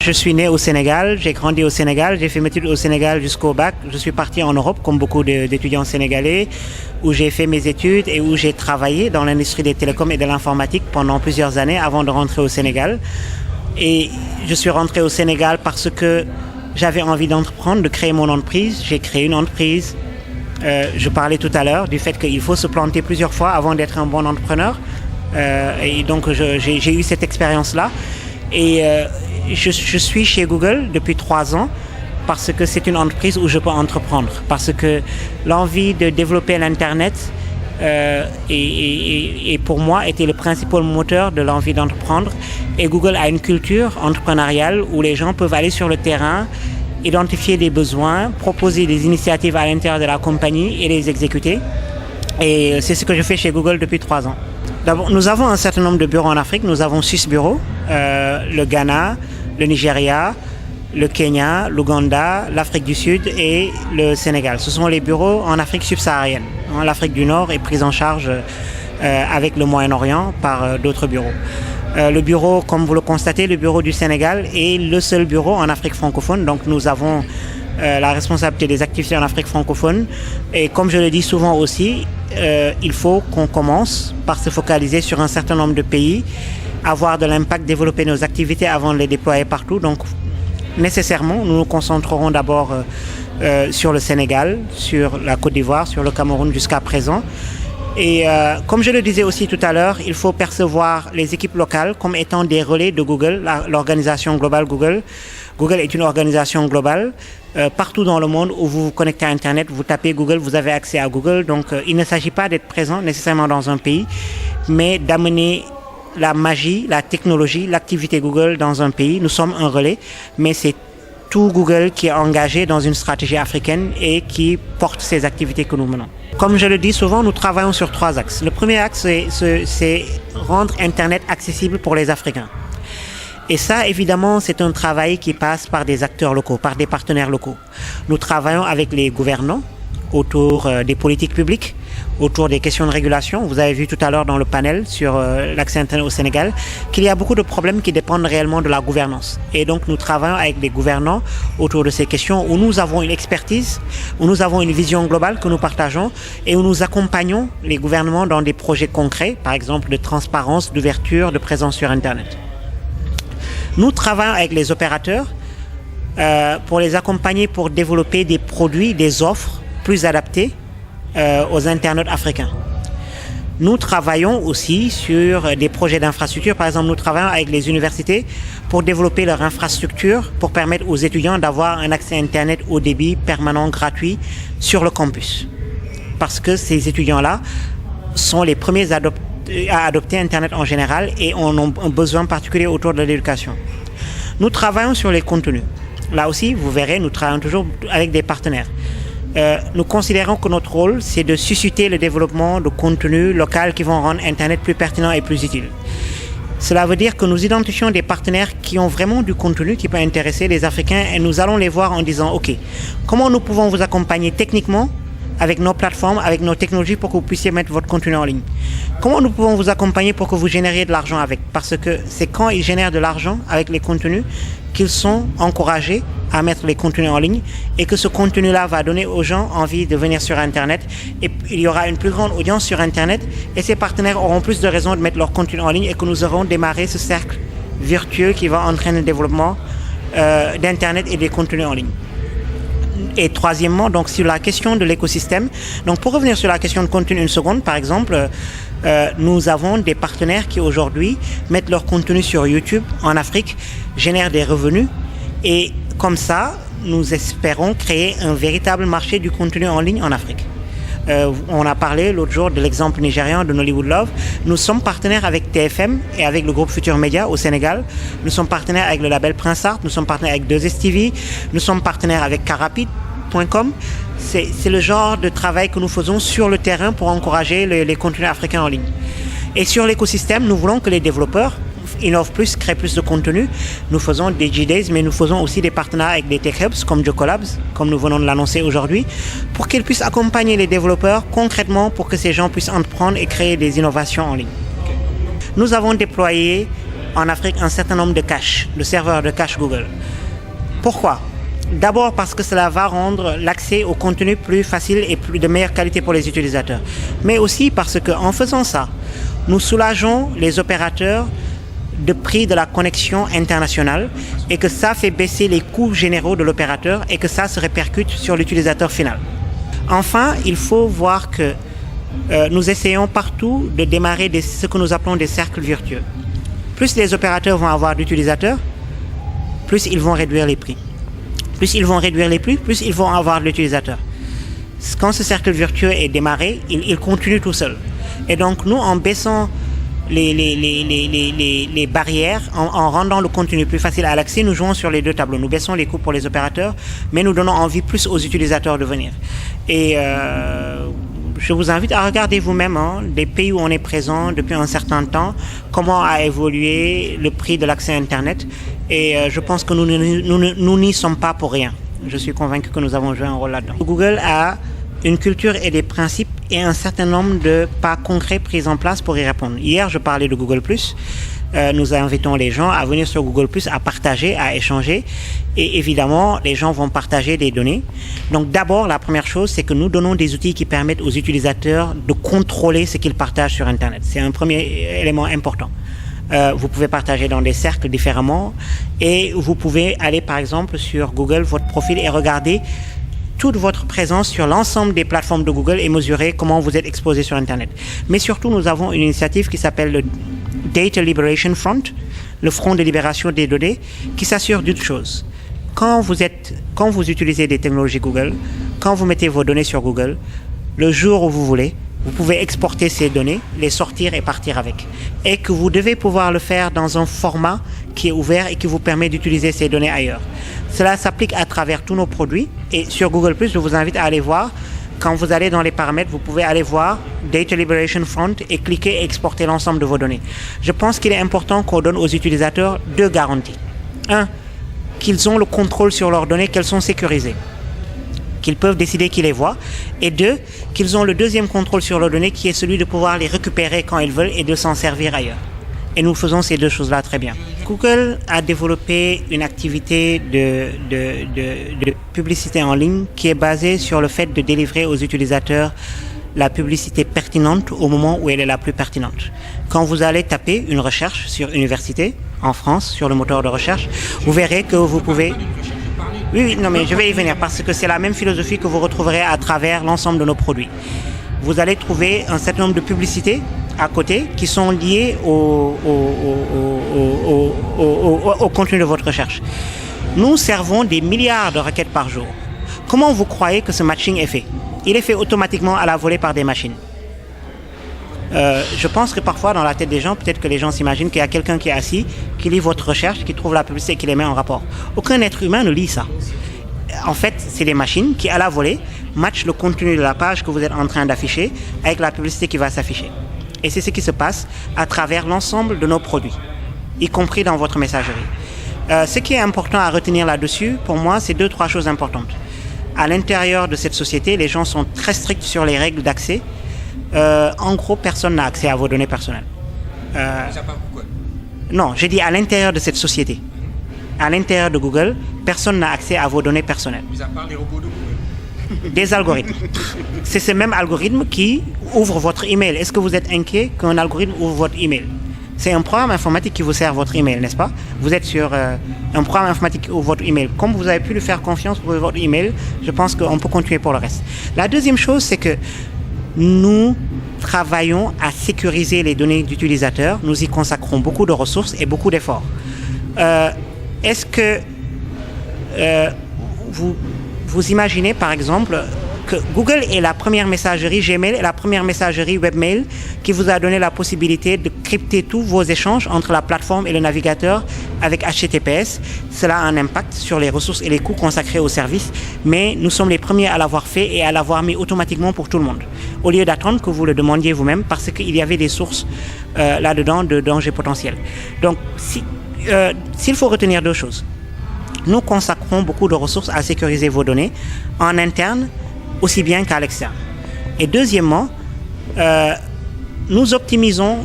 Je suis né au Sénégal, j'ai grandi au Sénégal, j'ai fait mes études au Sénégal jusqu'au bac. Je suis parti en Europe, comme beaucoup d'étudiants sénégalais, où j'ai fait mes études et où j'ai travaillé dans l'industrie des télécoms et de l'informatique pendant plusieurs années avant de rentrer au Sénégal. Et je suis rentré au Sénégal parce que j'avais envie d'entreprendre, de créer mon entreprise. J'ai créé une entreprise. Je parlais tout à l'heure du fait qu'il faut se planter plusieurs fois avant d'être un bon entrepreneur. Et donc j'ai eu cette expérience-là. Et je suis chez Google depuis 3 ans parce que c'est une entreprise où je peux entreprendre. Parce que l'envie de développer l'Internet et pour moi était le principal moteur de l'envie d'entreprendre. Et Google a une culture entrepreneuriale où les gens peuvent aller sur le terrain, identifier des besoins, proposer des initiatives à l'intérieur de la compagnie et les exécuter. Et c'est ce que je fais chez Google depuis 3 ans. D'abord, nous avons un certain nombre de bureaux en Afrique. Nous avons 6 bureaux, le Ghana, le Nigeria, le Kenya, l'Ouganda, l'Afrique du Sud et le Sénégal. Ce sont les bureaux en Afrique subsaharienne. L'Afrique du Nord est prise en charge avec le Moyen-Orient par d'autres bureaux. Le bureau, comme vous le constatez, le bureau du Sénégal est le seul bureau en Afrique francophone. Donc nous avons la responsabilité des activités en Afrique francophone. Et comme je le dis souvent aussi, il faut qu'on commence par se focaliser sur un certain nombre de pays, avoir de l'impact, développer nos activités avant de les déployer partout. Donc nécessairement, nous nous concentrerons d'abord sur le Sénégal, sur la Côte d'Ivoire, sur le Cameroun jusqu'à présent. Et comme je le disais aussi tout à l'heure, il faut percevoir les équipes locales comme étant des relais de Google, l'organisation globale Google. Google est une organisation globale. Partout dans le monde où vous vous connectez à Internet, vous tapez Google, vous avez accès à Google. Donc il ne s'agit pas d'être présent nécessairement dans un pays, mais d'amener la magie, la technologie, l'activité Google dans un pays. Nous sommes un relais, mais c'est tout Google qui est engagé dans une stratégie africaine et qui porte ces activités que nous menons. Comme je le dis souvent, nous travaillons sur 3 axes. Le premier axe, c'est rendre Internet accessible pour les Africains. Et ça, évidemment, c'est un travail qui passe par des acteurs locaux, par des partenaires locaux. Nous travaillons avec les gouvernants autour des politiques publiques, autour des questions de régulation. Vous avez vu tout à l'heure dans le panel sur l'accès Internet au Sénégal qu'il y a beaucoup de problèmes qui dépendent réellement de la gouvernance. Et donc nous travaillons avec les gouvernants autour de ces questions où nous avons une expertise, où nous avons une vision globale que nous partageons et où nous accompagnons les gouvernements dans des projets concrets, par exemple de transparence, d'ouverture, de présence sur Internet. Nous travaillons avec les opérateurs pour les accompagner pour développer des produits, des offres plus adaptées aux internautes africains. Nous travaillons aussi sur des projets d'infrastructure. Par exemple, nous travaillons avec les universités pour développer leur infrastructure pour permettre aux étudiants d'avoir un accès Internet haut débit permanent, gratuit sur le campus. Parce que ces étudiants-là sont les premiers à adopter Internet en général et ont un besoin particulier autour de l'éducation. Nous travaillons sur les contenus. Là aussi, vous verrez, nous travaillons toujours avec des partenaires. Nous considérons que notre rôle, c'est de susciter le développement de contenus locaux qui vont rendre Internet plus pertinent et plus utile. Cela veut dire que nous identifions des partenaires qui ont vraiment du contenu qui peut intéresser les Africains et nous allons les voir en disant « Ok, comment nous pouvons vous accompagner techniquement avec nos plateformes, avec nos technologies pour que vous puissiez mettre votre contenu en ligne. Comment nous pouvons vous accompagner pour que vous génériez de l'argent avec? Parce que c'est quand ils génèrent de l'argent avec les contenus qu'ils sont encouragés à mettre les contenus en ligne et que ce contenu-là va donner aux gens envie de venir sur Internet et il y aura une plus grande audience sur Internet et ces partenaires auront plus de raisons de mettre leur contenu en ligne et que nous aurons démarré ce cercle vertueux qui va entraîner le développement d'Internet et des contenus en ligne. Et troisièmement, donc sur la question de l'écosystème, donc pour revenir sur la question de contenu une seconde, par exemple, nous avons des partenaires qui aujourd'hui mettent leur contenu sur YouTube en Afrique, génèrent des revenus et comme ça, nous espérons créer un véritable marché du contenu en ligne en Afrique. On a parlé l'autre jour de l'exemple nigérian de Nollywood Love. Nous sommes partenaires avec TFM et avec le groupe Futur Média au Sénégal. Nous sommes partenaires avec le label Prince Art. Nous sommes partenaires avec 2STV. Nous sommes partenaires avec Carapid.com. C'est le genre de travail que nous faisons sur le terrain pour encourager les contenus africains en ligne. Et sur l'écosystème, nous voulons que les développeurs innovent plus, créent plus de contenu. Nous faisons des G-Days, mais nous faisons aussi des partenariats avec des Tech Hubs comme Jocolabs, comme nous venons de l'annoncer aujourd'hui, pour qu'ils puissent accompagner les développeurs concrètement pour que ces gens puissent entreprendre et créer des innovations en ligne. Nous avons déployé en Afrique un certain nombre de caches, de serveurs de cache Google. Pourquoi? D'abord parce que cela va rendre l'accès au contenu plus facile et de meilleure qualité pour les utilisateurs. Mais aussi parce qu'en faisant ça, nous soulageons les opérateurs de prix de la connexion internationale et que ça fait baisser les coûts généraux de l'opérateur et que ça se répercute sur l'utilisateur final. Enfin, il faut voir que nous essayons partout de démarrer ce que nous appelons des cercles vertueux. Plus les opérateurs vont avoir d'utilisateurs, plus ils vont réduire les prix. Plus ils vont réduire les prix, plus ils vont avoir de l'utilisateur. Quand ce cercle vertueux est démarré, il continue tout seul. Et donc nous, en baissant les barrières, en rendant le contenu plus facile à l'accès, nous jouons sur les deux tableaux. Nous baissons les coûts pour les opérateurs, mais nous donnons envie plus aux utilisateurs de venir. Et je vous invite à regarder vous-même des pays où on est présent depuis un certain temps, comment a évolué le prix de l'accès à Internet. Et je pense que nous n'y sommes pas pour rien. Je suis convaincu que nous avons joué un rôle là-dedans. Google a une culture et des principes et un certain nombre de pas concrets pris en place pour y répondre. Hier, je parlais de Google+. Nous invitons les gens à venir sur Google+, à partager, à échanger. Et évidemment, les gens vont partager des données. Donc d'abord, la première chose, c'est que nous donnons des outils qui permettent aux utilisateurs de contrôler ce qu'ils partagent sur Internet. C'est un premier élément important. Vous pouvez partager dans des cercles différemment et vous pouvez aller par exemple sur Google, votre profil, et regarder toute votre présence sur l'ensemble des plateformes de Google et mesurer comment vous êtes exposé sur Internet. Mais surtout, nous avons une initiative qui s'appelle le Data Liberation Front, le Front de libération des données, qui s'assure d'une chose. Quand vous utilisez des technologies Google, quand vous mettez vos données sur Google, le jour où vous voulez, vous pouvez exporter ces données, les sortir et partir avec. Et que vous devez pouvoir le faire dans un format qui est ouvert et qui vous permet d'utiliser ces données ailleurs. Cela s'applique à travers tous nos produits. Et sur Google+, je vous invite à aller voir. Quand vous allez dans les paramètres, vous pouvez aller voir Data Liberation Front et cliquer et exporter l'ensemble de vos données. Je pense qu'il est important qu'on donne aux utilisateurs deux garanties. Un, qu'ils ont le contrôle sur leurs données, qu'elles sont sécurisées, qu'ils peuvent décider qui les voit, et deux, qu'ils ont le deuxième contrôle sur leurs données qui est celui de pouvoir les récupérer quand ils veulent et de s'en servir ailleurs. Et nous faisons ces deux choses-là très bien. Google a développé une activité de publicité en ligne qui est basée sur le fait de délivrer aux utilisateurs la publicité pertinente au moment où elle est la plus pertinente. Quand vous allez taper une recherche sur université en France, sur le moteur de recherche, vous verrez que vous pouvez... Oui, non, mais je vais y venir parce que c'est la même philosophie que vous retrouverez à travers l'ensemble de nos produits. Vous allez trouver un certain nombre de publicités à côté qui sont liées au contenu de votre recherche. Nous servons des milliards de requêtes par jour. Comment vous croyez que ce matching est fait? Il est fait automatiquement à la volée par des machines. Je pense que parfois dans la tête des gens, peut-être que les gens s'imaginent qu'il y a quelqu'un qui est assis, qui lit votre recherche, qui trouve la publicité et qui les met en rapport. Aucun être humain ne lit ça. En fait, c'est des machines qui, à la volée, matchent le contenu de la page que vous êtes en train d'afficher avec la publicité qui va s'afficher. Et c'est ce qui se passe à travers l'ensemble de nos produits, y compris dans votre messagerie. Ce qui est important à retenir là-dessus, pour moi, c'est 2-3 choses importantes. À l'intérieur de cette société, les gens sont très stricts sur les règles d'accès. En gros, personne n'a accès à vos données personnelles. Non, j'ai dit à l'intérieur de cette société. À l'intérieur de Google, personne n'a accès à vos données personnelles. Mis à part les robots de Google. Des algorithmes. C'est ce même algorithme qui ouvre votre email. Est-ce que vous êtes inquiet qu'un algorithme ouvre votre email? C'est un programme informatique qui vous sert votre email, n'est-ce pas? Vous êtes sur un programme informatique qui ouvre votre email. Comme vous avez pu lui faire confiance pour votre email, je pense qu'on peut continuer pour le reste. La deuxième chose, c'est que nous travaillons à sécuriser les données d'utilisateurs. Nous y consacrons beaucoup de ressources et beaucoup d'efforts. Est-ce que vous imaginez, par exemple, que Google est la première messagerie, Gmail est la première messagerie webmail qui vous a donné la possibilité de crypter tous vos échanges entre la plateforme et le navigateur avec HTTPS. Cela a un impact sur les ressources et les coûts consacrés au service, mais nous sommes les premiers à l'avoir fait et à l'avoir mis automatiquement pour tout le monde, au lieu d'attendre que vous le demandiez vous-même parce qu'il y avait des sources là-dedans de dangers potentiels. Donc, s'il faut retenir 2 choses, nous consacrons beaucoup de ressources à sécuriser vos données en interne aussi bien qu'à l'externe. Et deuxièmement, nous optimisons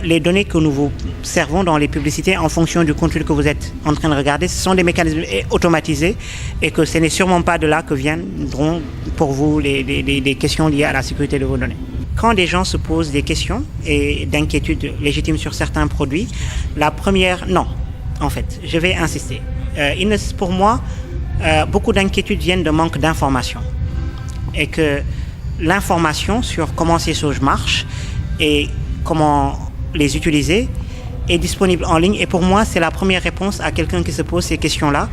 les données que nous vous servons dans les publicités en fonction du contenu que vous êtes en train de regarder, ce sont des mécanismes automatisés et que ce n'est sûrement pas de là que viendront pour vous des questions liées à la sécurité de vos données. Quand des gens se posent des questions et d'inquiétudes légitimes sur certains produits, la première, non, en fait, je vais insister. Pour moi, beaucoup d'inquiétudes viennent de manque d'information et que l'information sur comment ces choses marchent et comment les utiliser est disponible en ligne. Et pour moi, c'est la première réponse à quelqu'un qui se pose ces questions-là.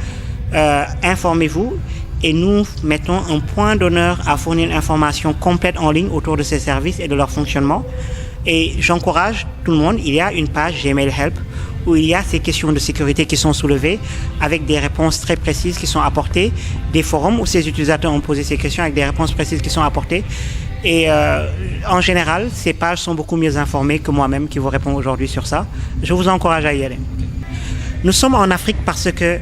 Informez-vous et nous mettons un point d'honneur à fournir une information complète en ligne autour de ces services et de leur fonctionnement. Et j'encourage tout le monde, il y a une page Gmail Help où il y a ces questions de sécurité qui sont soulevées avec des réponses très précises qui sont apportées, des forums où ces utilisateurs ont posé ces questions avec des réponses précises qui sont apportées. Et en général, ces pages sont beaucoup mieux informées que moi-même qui vous réponds aujourd'hui sur ça. Je vous encourage à y aller. Nous sommes en Afrique parce que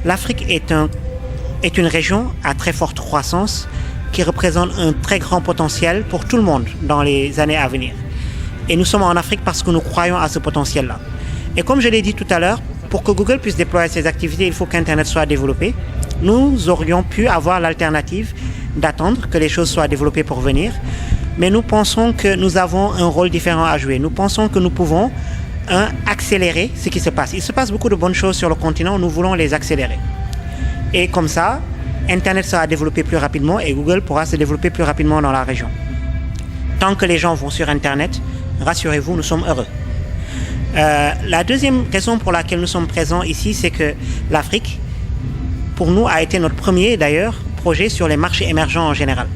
l'Afrique est une région à très forte croissance qui représente un très grand potentiel pour tout le monde dans les années à venir. Et nous sommes en Afrique parce que nous croyons à ce potentiel-là. Et comme je l'ai dit tout à l'heure, pour que Google puisse déployer ses activités, il faut qu'Internet soit développé. Nous aurions pu avoir l'alternative d'attendre que les choses soient développées pour venir. Mais nous pensons que nous avons un rôle différent à jouer. Nous pensons que nous pouvons, accélérer ce qui se passe. Il se passe beaucoup de bonnes choses sur le continent, nous voulons les accélérer. Et comme ça, Internet sera développé plus rapidement et Google pourra se développer plus rapidement dans la région. Tant que les gens vont sur Internet, rassurez-vous, nous sommes heureux. La deuxième raison pour laquelle nous sommes présents ici, c'est que l'Afrique, pour nous, a été notre premier, d'ailleurs, projet sur les marchés émergents en général.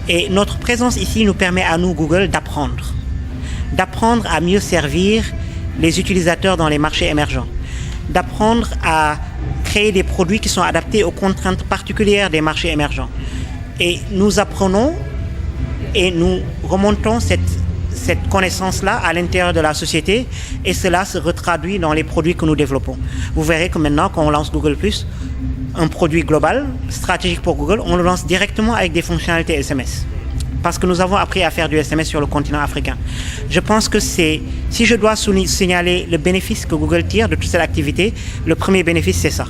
Et notre présence ici nous permet à nous, Google, d'apprendre à mieux servir les utilisateurs dans les marchés émergents, d'apprendre à créer des produits qui sont adaptés aux contraintes particulières des marchés émergents. Et nous apprenons et nous remontons cette connaissance-là à l'intérieur de la société et cela se retraduit dans les produits que nous développons. Vous verrez que maintenant, quand on lance Google+, un produit global, stratégique pour Google, on le lance directement avec des fonctionnalités SMS. Parce que nous avons appris à faire du SMS sur le continent africain. Je pense que si je dois signaler le bénéfice que Google tire de toute cette activité, le premier bénéfice, c'est ça.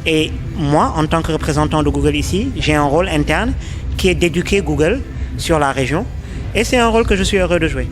Et moi, en tant que représentant de Google ici, j'ai un rôle interne qui est d'éduquer Google sur la région. Et c'est un rôle que je suis heureux de jouer.